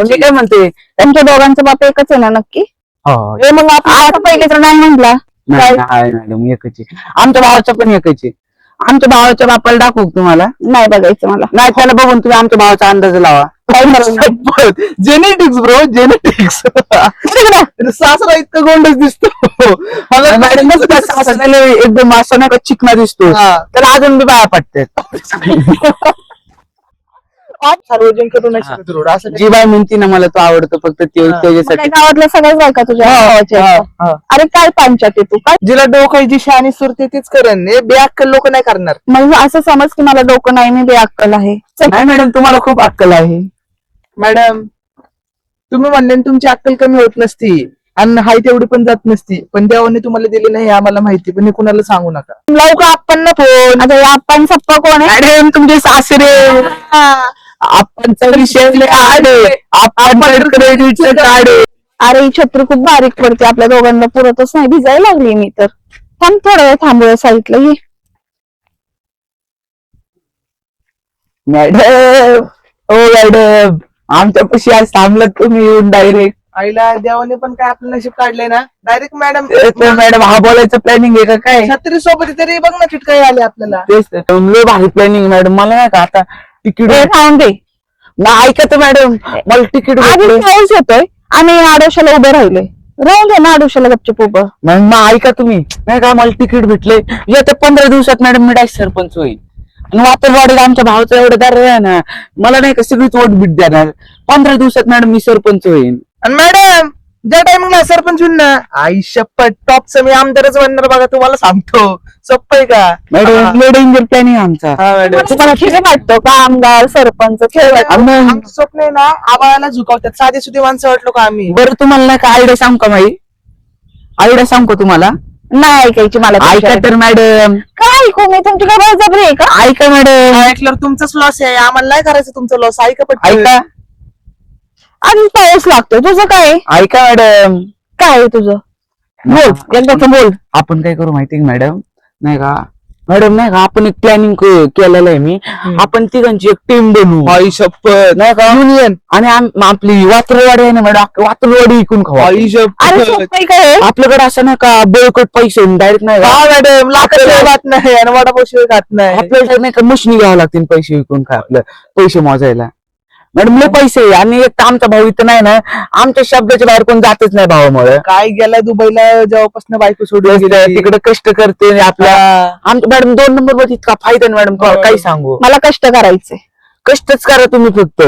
मी काय म्हणते, तुमच्या दोघांचा बाप एकच आहे ना नक्की? हो हे मग आता पहिले तर नाही म्हटला. नाही मॅडम एकच आहे. आमच्या भावाचा पण एकच आहे. आमच्या भावाच्या बापाला दाखवू का तुम्हाला? नाही बघायचं मला. नाही, त्याला बघून तुम्ही आमच्या भावाचा अंदाज लावा. Genetics bro, genetics. सासरा इतका गोंडच दिसतो. मॅडम सासऱ्याला एकदम असं नाही का चिकना दिसतो, त्याला अजून बी बाया पडतात. सार्वजनिक करून नाही शकत रोड असं जी बाई म्हणती ना मला तो आवडतो फक्त त्याच्यासाठी. गावातल्या सगळ्याच बायका तुझ्या भावाच्या आहेत. अरे काय पंचायत आहे तू काय? जिला डोकायची शानी सुरते तीच करण, हे बेअक्कल लोक नाही करणार. मग असं समज की मला डोकं नाही, मी बेअक्कल आहे. नाही मॅडम, तुम्हाला खूप अक्कल आहे. मॅडम तुम्ही म्हणले तुमची अक्कल कमी होत नसती आणि हाय तेवढी पण जात नसती, पण देवाने तुम्हाला दिली नाही आम्हाला माहिती, पण हे कुणाला सांगू नका. लवकर आपण ना फोन. आता या आपण सप्पा कोण आहे? मॅडम तुमचे सासरे. आपणचा विषय आपण क्रेडिटचं कार्ड. अरे ही छत्री खूप बारीक पडते, आपल्या दोघांना पुरतच नाही. भिजायला लागली मी तर. थांब थोडा वेळ, थांबूया साईडला. ये मॅडम, ओ मॅडम, आमच्यापाशी आज थांबलात तुम्ही येऊन डायरेक्ट. आईला देवाने पण काय आपलं नशीब काढलंय ना, डायरेक्ट मॅडम. मॅडम हा बोलायचं प्लॅनिंग आहे का काय? छत्री सोबत तरी बघ ना चिटकाई आले आपल्याला. तेच लय भारी प्लॅनिंग मॅडम. मला नाही का आता तिकीट थांब दे. ना, ऐका तर मॅडम, मला तिकीट आधी पाऊस येतोय आणि आडोशाला उभे राहिले. राहून घे ना आडोशाला गपचूप उभं. मग ऐका तुम्ही, नाही का मला तिकीट भेटले. येत्या 15 दिवसात मॅडम मी डायरेक्ट सरपंच होईल. आणि वातरवाडीला आमच्या भावाचा एवढं दार आहे ना, मला नाही का सगळीच वोट बीट देणार. 15 दिवसात मॅडम मी सरपंच होईल. आणि मॅडम ज्या टाइमिंगला सरपंच होईल ना, आई शपथ टॉपचं मी आमदारच बनणार बघा, तुम्हाला सांगतो. सोपं आहे का मॅडम? लय डेंजर प्लॅनिंग आमचा. हा मॅडम. तुम्हाला खेळ वाटतो का आमदार सरपंच खेळ? आमचं स्वप्न आहे ना, आबाळाला झुकावतात साधे सुधे माणसं वाटलो का आम्ही. बरं तुम्हाला नाही का आयडिया सांग का माई? आयडिया सांग का तुम्हाला? नाही ऐकायची मला. ऐका तर मॅडम. काय ऐकू मी? तुमची काय बळजबरी आहे का? ऐका मॅडम. ऐकल्यावर तुमचाच लॉस आहे, आम्हाला नाही करायचं तुमचं लॉस. ऐका पटकन. ऐका आणि पाऊस लागतोय. तुझं काय आहे? ऐका मॅडम. काय आहे तुझं? बोल एकदाच बोल. आपण काय करू माहितीये का मॅडम? नाही का मॅडम, नाही का आपण एक प्लॅनिंग केलेलं आहे मी. आपण तिघांची एक टीम बनवू. आई शपथ. नाही का युनियन. आणि आपली वात्रवाडी आहे ना मॅडम, वात्रवाडी विकून खाऊ. आई अरे शपथ. सोपं काय आहे? आपल्याकडे असं नाही का बळकट पैसे डायरेक्ट नाही का? हा मॅडम, लाखाशिवाय खात नाही आणि वडापावशिवाय खात नाही. आपल्याला नाही का मशिनी घ्यावं लागतील पैसे विकून खा, आपलं पैसे मोजायला. मॅडम लय पैसे आहे. आणि एक तर आमचा भाऊ इथं नाही ना, आमच्या शब्दाच्या बाहेर कोण जातच नाही भावामुळे. काय गेलाय दुबईला जेव्हापासून बायको सोडून गेली. तिकडे कष्ट करते आपल्या. आमच्या मॅडम 2 नंबर मध्ये इतका फायदा नाही मॅडम, काही सांगू. मला कष्ट करायचे. कष्टच करा तुम्ही फक्त.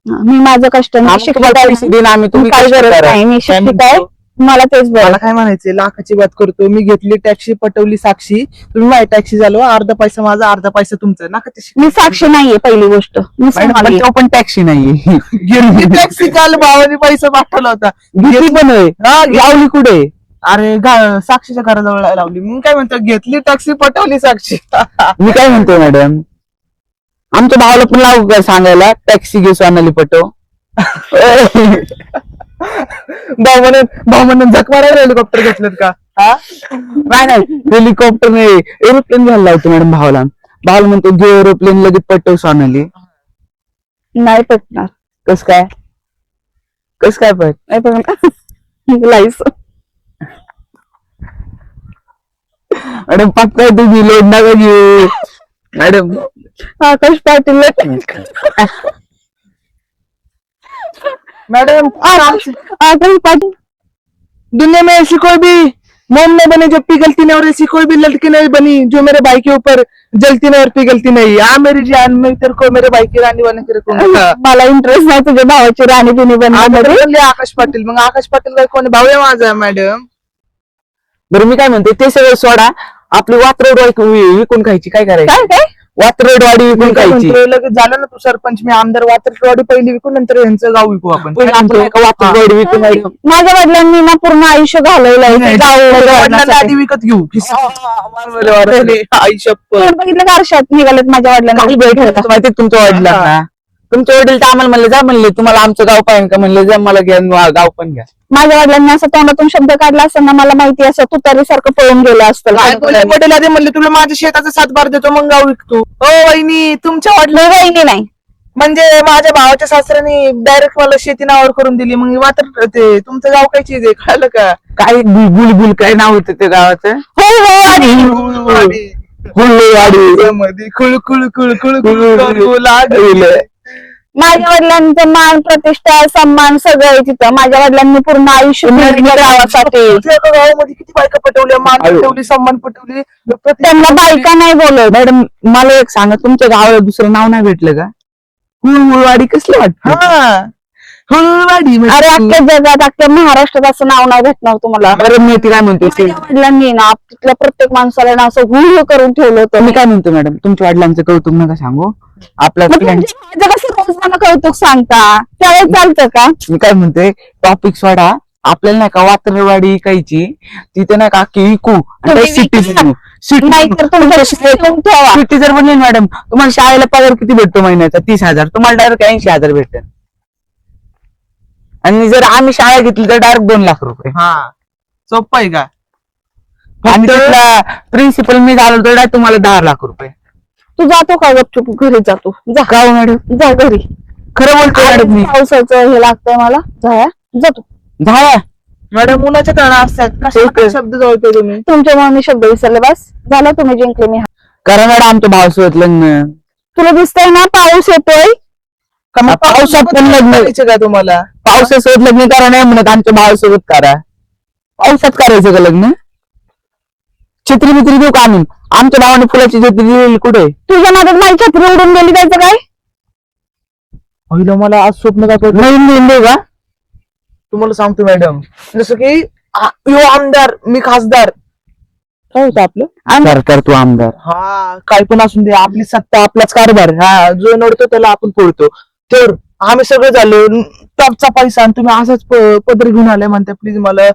मी माझं कष्ट नाही. आम्ही तुम्हाला पैसे देईन, आम्ही तुम्ही काय कष्ट गरज करा. नाही. मी शिक्षित आहे, मला तेच बरं. मला काय म्हणायचंय, लाखाची बात करतो मी. घेतली टॅक्सी, पटवली साक्षी. तुम्ही माझी टॅक्सी झालो, अर्धा पैसा माझा अर्धा पैसा तुमचा. नका ते मी साक्षी नाहीये पहिली गोष्ट. मी सांभाळी. मॅडम, तो पण टॅक्सी नाहीये. टॅक्सी काल भावाने पैसा पाठवला होता. घेतली पण आहे. लावली कुठे? अरे साक्षीच्या घराजवळ लावली. मग काय म्हणतो, घेतली टॅक्सी, पटवली साक्षी. मी काय म्हणतोय मॅडम, आमच्या भावाला पण लावू का सांगायला, टॅक्सी घे सोनाली पटो. भाऊ म्हणून झक मारायला हेलिकॉप्टर घेतलेत का? नाही हेलिकॉप्टर नाही, एरोप्लेन घ्यायला लावतो मॅडम भावाला. भावाला म्हणतो घे एरोप्लेन, लगेच पटव सोनाली. नाही पटणार. कस काय पण नाही पटणार. लाईस मॅडम, पक्का तुम्ही लोड नका घेऊ मॅडम. आकाश पाटील. मैडम आकाश पाटील. दुनिया में ऐसी कोई भी मोम नहीं बने जो पिघलती नहीं, और ऐसी कोई भी लड़की नहीं बनी जो मेरे भाई के ऊपर जलती नहीं और पिघलती नहीं. आ मेरी जान, मैं तेरे को मेरे भाई की रानी बने के रखूंगा. मला इंटरेस्ट नाही तुझ्या भावाची राणी बिनी बनण्यामध्ये. आकाश पाटील. मग आकाश पाटील काय कोणी भाऊ आहे माझा मॅडम. बरं मी काय म्हणते, ते सगळं सोडा. आपली वात्रवाडी विकून खायची. काय करायचं? काय काय वात्रवाडी विकून खायची. लगेच झालं ना तू सरपंच, मी आमदार. वात्रवाडी पहिली विकू, नंतर यांचं गाव विकू आपण. वात्रवाडी विकून खायची. माझ्या वडिलांनी ना पूर्ण आयुष्य घालवलंय वडिलांना आधी विकत घेऊ. आई शपथ. बघितलं का आरशात निघालेत माझ्या वडिलांना. माहिती तुमच्या वडिलांना, तुमच्या वडील तर आम्हाला म्हणले जा, म्हणले तुम्हाला आमचं गाव पाहिजे का? म्हणले जा, मला घ्या गाव पण घ्या. माझ्या वडिलांनी असं तोंडातून शब्द काढला असताना मला माहिती असं तुतारीसारखं पळून गेलं असतं. वडील आधी म्हणले तुला माझ्या शेताचा 7 बार देतो, मग गाव विकतो. ओ वहिनी, तुमच्या वडिलांनी नाही म्हणजे माझ्या भावाच्या सासऱ्याने डायरेक्ट मला शेती नावावर करून दिली. मग वातर ते तुमचं गाव काय चीज आहे कळलं का? काय बुलबुल काय नाव होतं ते गावाचं? हो हो आणि हुल्लेवाडी. मध्ये खुळ खुळ खुळ खुळ खुळ करू लागले. माझ्या वडिलांचं मान प्रतिष्ठा सन्मान सगळं आहे तिथं. माझ्या वडिलांनी पूर्ण आयुष्य दिलं गावासाठी. एका गावामध्ये किती बायका पटवल्या, मान पटवली, सन्मान पटवली. त्यांना बायका नाही बोलत. मॅडम मला एक सांगा, तुमच्या गावाला दुसरं नाव नाही भेटलं का? हुळवाडी कसलं वाटतं? हा हुळवाडी म्हणजे अरे अख्ख्या जगात अख्ख्या महाराष्ट्रात असं नाव नाही भेटणार तुम्हाला. बरं मी ती काय म्हणतो ते माझ्या वडिलांनी ना तिथल्या प्रत्येक माणसाला ना असं हुळ करून ठेवलं होतं. मी काय म्हणतो मॅडम, तुमच्या वडिलांचं कौतुक नका सांगू. आपल्या मग friends- तुमच्या माझं कसं रोज मला कौतुक सांगता त्यावेळेस चालतं का? मी काय म्हणतोय, टॉपिक सोडा. आपल्याला नाही का वात्रवाडी इकायची, तिथे नाही का अख्खी इकू तुम्ही सिटी विका. नाही तर तुमच्या ठेवून ठेवा. सिटी जर बनली मॅडम, तुम्हाला शाळेला पगार किती भेटतो महिन्याचा? 30,000. तुम्हाला डायरेक्ट 80,000 भेटत. आणि जर आम्ही शाळा घेतली तर डायरेक्ट 2 लाख रुपये. हा सोपं आहे का? आणि तिथला प्रिन्सिपल मी झालो तर direct तुम्हाला 10 लाख रुपये. तू जातो का गपचूप घरी जातो? जा का हो मॅडम? जा घरी. खरं बोलतो मॅडम मी. पावसाचं हे लागतंय मला. जा जातो. झाला मॅडम उन्हाच्या तळा असतात कशा ठीक आहे. शब्द जवळते तुम्ही. तुमच्यामुळे मी शब्द विसरले. बस झालं, तुम्ही जिंकले. मी कारण मॅडम आमच्या भावासोबत लग्न. तुला दिसतंय ना पाऊस येतोय. का मग पावसात पण लग्न करायचं का तुम्हाला? पावसासोबत लग्न करा नाही म्हणत, आमच्या भावासोबत करा. पावसात करायचं का लग्न? छत्री बित्री देऊ का आणून? आमच्या भावाने फुलाची छत्री दिलेली कुठे? तुझ्या नादात माझी छत्री उडून गेली, त्याचं काय? पहिलं मला आज स्वप्न दाखवलं. नवीन नवीन देऊ का? तुम्हाला सांगतो मॅडम, जसं की यो आमदार मी खासदार, काय होतं आपलं सरकार तू आमदार. हा काय पण असून दे, आपली सत्ता आपलाच कारभार. हा जो नडतो त्याला आपण फोडतो. तर आम्ही सगळं झालो टॉपचा पैसा आणि तुम्ही असाच पदर घेऊन आलाय म्हणता. प्लीज मला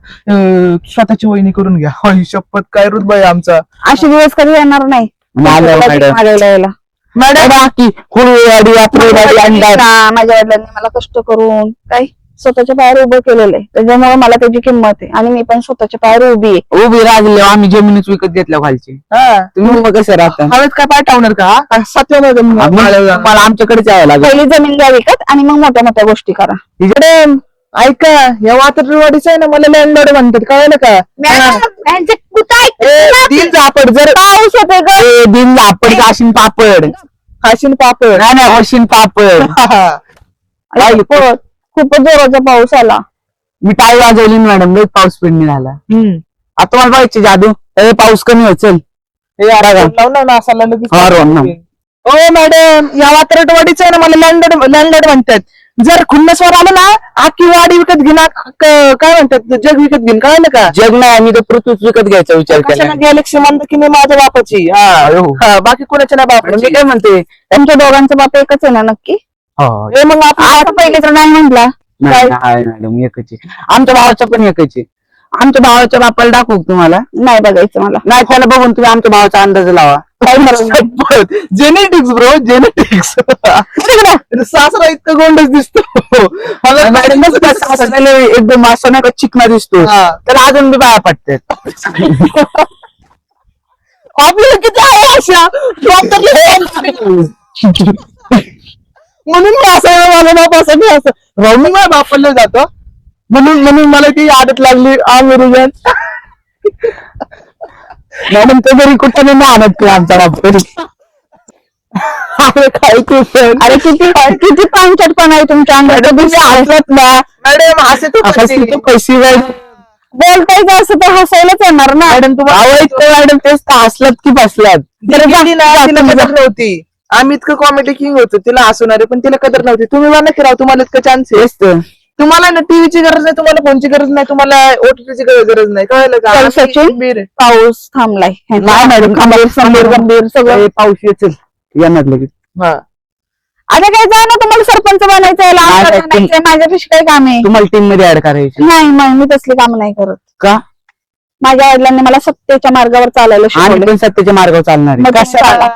स्वतःची वहिनी करून घ्या. होय शपथ काय रुतबा आहे आमचा. असे दिवस कधी येणार नाही आलं मॅडम. मागायला यायला. मॅडम बाकी हुळवाडी वात्रवाडी अंदाज. माझ्या वडिलांनी मला कष्ट करून काय स्वतःच्या पायावर उभं केलेलं आहे. त्याच्यामुळे मला त्याची किंमत आहे आणि मी पण स्वतःच्या पायावर उभी आहे. उभी रागले आम्ही जमिनीच विकत घेतल्या खालची. हा तुम्ही मग कसं राहता? हवेत काय पाय टावणार का? हा? सातव्या मॅडम मला आमच्याकडेच यावं लागेल. पहिली जमीन द्या विकत आणि मग मोठ्या मोठ्या गोष्टी करा. मॅडम ऐका, या वात्रवाडीचं आहे ना, मला लँडलॉर्ड म्हणतात कळलं का? दिल झापड जर पाऊस होते ग. ए, दिन लापड आशिन पापड. खाशीन पापड. नाही नाही अशिन पापड. खूपच खूपच जोराचा पाऊस आला. मी टाळी वाजवली मॅडम, लई पाऊस पडणे झाला. आता तुम्हाला पाहिजे जादू. ए पाऊस कमी होत चल. हे यार लावला ना असा हा, रोहन ना. ओ मॅडम या वात्रटवाडीचं आहे ना, मला लँडलॉर्ड म्हणतात. जर खुन्नसवर आलं ना, आखी वाडी विकत घेणार, काय म्हणतात जग विकत घेईन कळलं का? जग नाही, आम्ही तर पृथ्वीच विकत घ्यायचा विचार केला. गॅलेक्सी म्हणतो की नाही माझ्या बापाची. हा बाकी कोणाच्या नाही मी बापाची. काय म्हणते, तुमच्या दोघांचा बाप एकच आहे ना नक्की? हे मग आता पहिले तर नाही म्हटला. नाही नाही, मॅडम एकच आहे. आमच्या भावाचा पण एकच आहे. आमच्या भावाच्या बापाला दाखवू का तुम्हाला? नाही बघायचं मला. नाही, त्याला बघून तुम्ही आमच्या भावाचा अंदाज लावा. Genetics bro genetics. सासरा इतका गोंडच दिसतो. मॅडम सासऱ्याला एकदम असं नाही का चिकना दिसतो, त्याला अजून बी बाया पडतात. आपल्याला किती आहे अशा म्हणून मी असं मला बाप असं मी असं राहून माझ्या बापाला जातो. म्हणून मला ती आदत लागली आमिरुजन. मॅडम तो जरी कुठं नाही आणत की आमचा बाप तरी. काय तू पण अरे किती पांचटपणा आहे तुमच्या अंगात. हसत ना मॅडम असे तू पैसे बोलतायचं असं तर हसायलाच येणार ना. मॅडम तुम्हाला मॅडम तेच तर हसलात की बसलात. तिला कदर नव्हती. आम्ही इतकं कॉमेडी किंग होतो, तिला हसवणारे पण तिला कदर नव्हती. तुम्ही म्हणा की राव तुम्हाला इतकं चान्स आहे. तेच तर. तुम्हाला ना टीव्हीची गरज नाही, तुम्हाला फोनची गरज नाही, तुम्हाला ओटीटीची गरज नाही कळलं का? चल सचिन, आम्ही बीर आहे. पाऊस थांबलाय. नाही मॅडम, गंभीर सगळं. पाऊस येतील येणार लगेच. हा. आता काय जा ना, तुम्हाला सरपंच बनायचंय, नाही, नाही, बनायचंय, माझ्यापेक्षा काय काम आहे? तुम्हाला टीम मध्ये ऍड करायची नाही मग मी तसली काम नाही करत. का? माझ्या वडिलांनी मला सत्तेच्या मार्गावर चालायला आणि शिकवलं. पण सत्याच्या मार्गावर चालणार आहे. मग कशाला?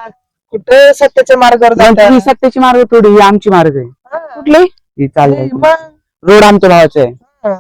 कुठे सत्याच्या मार्गावर मग जाताय? ही सत्याची मार्ग थोडी, ही आमची मार्ग आहे. कुठली? ही चालणार मग रोड आमच्या भावाचा आहे. हा.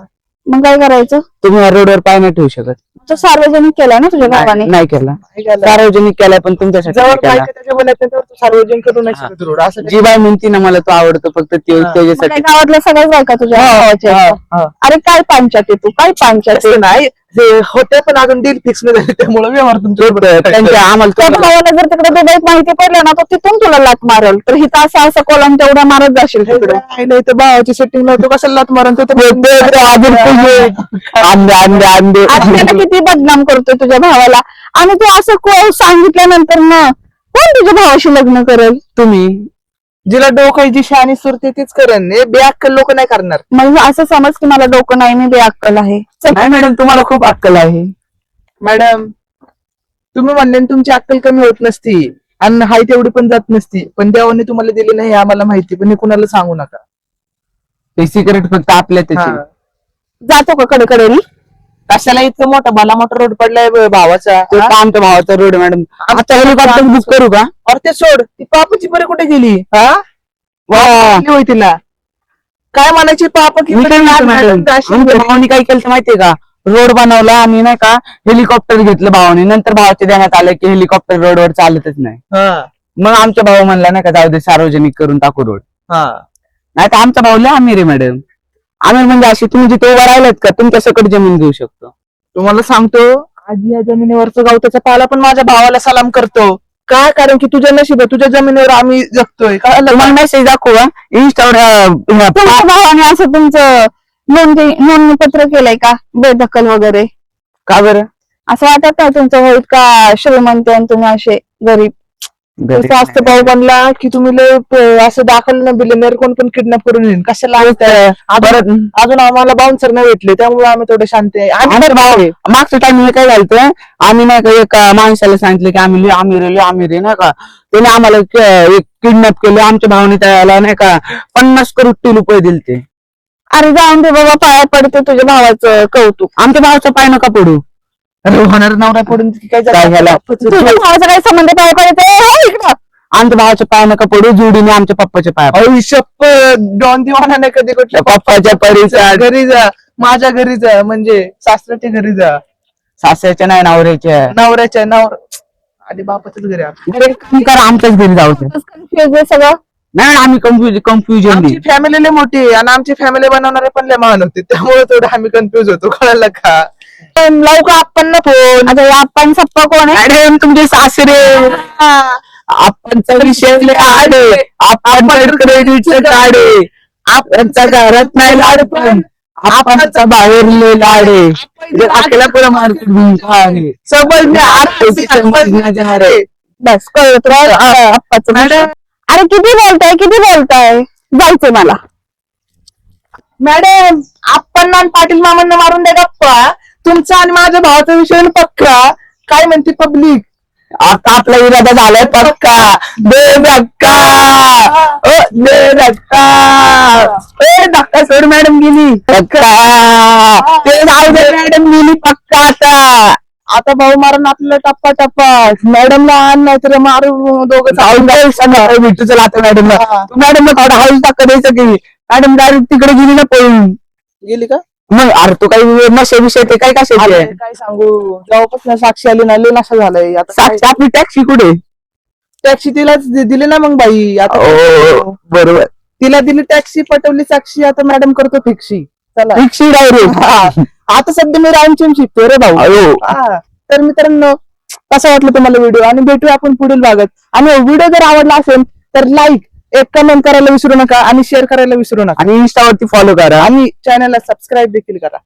मग काय करायचं? तुम्ही या रोडवर पाय नाही ठेवू शकत. तो सार्वजनिक केलाय ना तुझ्या भावाने. नाही केला, काय झालं? सार्वजनिक केलाय पण तुमच्यासाठी जवळ नाही केला. बायका त्याच्या बोलत नाही, तू सार्वजनिक करू नाही शकत रोड असं जी बाई म्हणती ना मला तो आवडतो फक्त हा. मग त्याच्यासाठी. काय गावातल्या सगळ्याच बायका तुझ्या भावाच्या आहेत का? हा. अरे काय पंचायत आहे तू, काय पंचायत आहे? तसं नाही, ते होते पण अजून डील फिक्स नाही झाले, त्यामुळे व्यवहार त्यांच्या आम्हाला त्या तुम्हाला- भावाला जर तिकडे दुबईत माहिती पडलं ना, तर तिथून तुला लात मारल. तर हिथं असं कोलम तेवढा मारत जाशील तिकडे. नाही तर भावाची सेटिंग नव्हतं कशाला लात मारून आंबे आंबे आंबे आणि त्याला किती बदनाम करतोय तुझ्या भावाला. आणि तू असं सांगितल्यानंतर ना कोण तुझ्या भावाशी लग्न करेल? तुम्ही जिला डोकायची शानी सुरते तीच करेन, हे बेअक्कल लोक नाही करणार. मग असं समज की मला डोकं नाही, मी बेअक्कल आहे. नाही मॅडम तुम्हाला खूप अक्कल आहे. मॅडम तुम्ही म्हणले ना तुमची अक्कल कमी होत नसती आणि हाय तेवढी पण जात नसती, पण देवाने तुम्हाला दिली नाही हे आम्हाला माहिती, पण हे कुणाला सांगू नका. ते सिक्रेट फक्त आपल्या त्याची. हा. जातो का कडेकडेनी? कशाला इतकं मोठा भला मोठा रोड पडलाय भावाचा? तो हा? का आमच्या भावाचा रोड मॅडम. आता हेलिकॉप्टर बुक करू का? अरे ते सोड, ती पापाची बरं कुठे गेली? हा वा. गेली होय तिला. काय म्हणायची पाप की मी काय म्हणतो मॅडम, आमच्या भावाने काय केलं माहितीये का? रोड बनवला आणि नाही का हेलिकॉप्टर घेतलं भावाने. नंतर भावाच्या देण्यात आलं की हेलिकॉप्टर रोडवर चालतच नाही. मग आमचा भाऊ म्हणला नाही का जाऊ दे सार्वजनिक करून टाकू रोड. नाही तर आमचा भाऊ लय आमिर आहे मॅडम. आमिर म्हणजे अशी तुम्ही जिथे उभा राहिलात का तुमच्या सकट जमीन घेऊ शकतो. तुम्हाला सांगतो, आजी या जमिनीवरचं गवताचा पाला पण माझ्या भावाला सलाम करतो. काय कारण की तुझ्या नशीब आहे, तुझ्या जमिनीवर आम्ही जगतोय. तुम्हाला मेसेज दाखवू इंस्टावर तुमच्या भावाने असं तुमचं नोंदणी पत्र केलंय का बेदखल वगैरे? का बरं? असं वाटत नाही तुमचं होईल का श्रीमंत आणि तुम्ही असे गरीब? जास्त भाऊ बनला की तुम्ही लय असं दाखल ना बिलेनियर कोण पण किडनॅप करून येईल. कशाला परत अजून आम्हाला बाउन्सर नाही भेटले, त्यामुळे आम्ही थोडे शांत आहे. आमचा भाऊ मागच्या टाइमला काय झालं, आम्ही नाही का एका माणसाला सांगितलं की आम्ही आमिर आहे नाही का, त्याने आम्हाला किडनॅप केलं. आमच्या भावाने त्याला नाही का 50 करोड रुपये दिलते. अरे जाऊन दे बाबा, पाया पडते तुझ्या भावाचं कौतुक. आमच्या भावाचा पाय नका पडू. अरे होणार नवरा पडून काय काय झालं? तुझ्या भावाचा काय संबंध? पाया पडायचं इकडं. आमच्या भावाच्या पाय नका पडू, जोडीने आमच्या पप्पाच्या पाय पडू. शप्प डॉन दिवाना नाही कधी कुठल्या पप्पाच्या परिसरात घरी जा, माझ्या घरी जा, म्हणजे सासऱ्याच्या घरी जा, सासऱ्याच्या नाही नवऱ्याच्या नवऱ्याच्या आधी बापाच्याच घरी आमच्याच घरी जाऊ दे. कन्फ्युज आहे सगळं. नाही आम्ही कन्फ्युजन आमची फॅमिली लय मोठी आहे आणि आमची फॅमिली बनवणारे पण लय महान होते, त्यामुळे थोडं आम्ही कन्फ्युज होतो. कळालं का? लावू का आपण ना फोन? आता या आपण सप्पा कोण आहे? मॅडम तुमचे सासरे आपणचा विषय आडे आपण क्रेडिटचं काढे आपणचा घरात नाही लाड पण आपणचा बाहेरले लाडे आपल्याला पुढे मार्केट आहे समजण्या रे. बस कळलं तुला आप्पाचं. मॅडम अरे किती बोलताय जायचंय मला. मॅडम आपण आणि पाटील मामांना मारून द्या गप्पा. तुमचा आणि माझ्या भावाचा विषय पक्का. काय म्हणते पब्लिक? आता आपला इरादा झालाय पक्का. दे धक्का दे धक्का सोड मॅडम गेली पक्का. ते जाऊ दे मॅडम गेली पक्का. आता भाऊ मारून आपल्याला टप्पा टप्पा. मॅडमला आण नाही तर मारू दोघं भेटू चला आता मॅडमला. मॅडमला थोडा हौस टाका द्यायचं की मॅडम डायरेक्ट तिकडे गेली ना पळून. गेली का? मग अरे तू काही नशे विषय ते काय कशाचे अरे काय सांगू, जेव्हापासून साक्षी आली ना लय नशा झालाय. आता साक्षी आपली टॅक्सी कुठे? टॅक्सी तिलाच दिली ना मग बाई. आता बरोबर तिला दिली टॅक्सी, पटवली साक्षी. आता मॅडम करतो फिक्सी. चला रिक्षी डायरेक्ट. आता सध्या मी रामचम शिकतो रे भाऊ. तर मित्रांनो कसा वाटलं तुम्हाला व्हिडिओ, आणि भेटूया आपण पुढील भागात. आणि व्हिडिओ जर आवडला असेल तर लाईक, एक कमेंट करायला विसरू नका आणि शेअर करायला विसरू नका. आणि इंस्टावरती फॉलो करा आणि चॅनलला सबस्क्राईब देखील करा.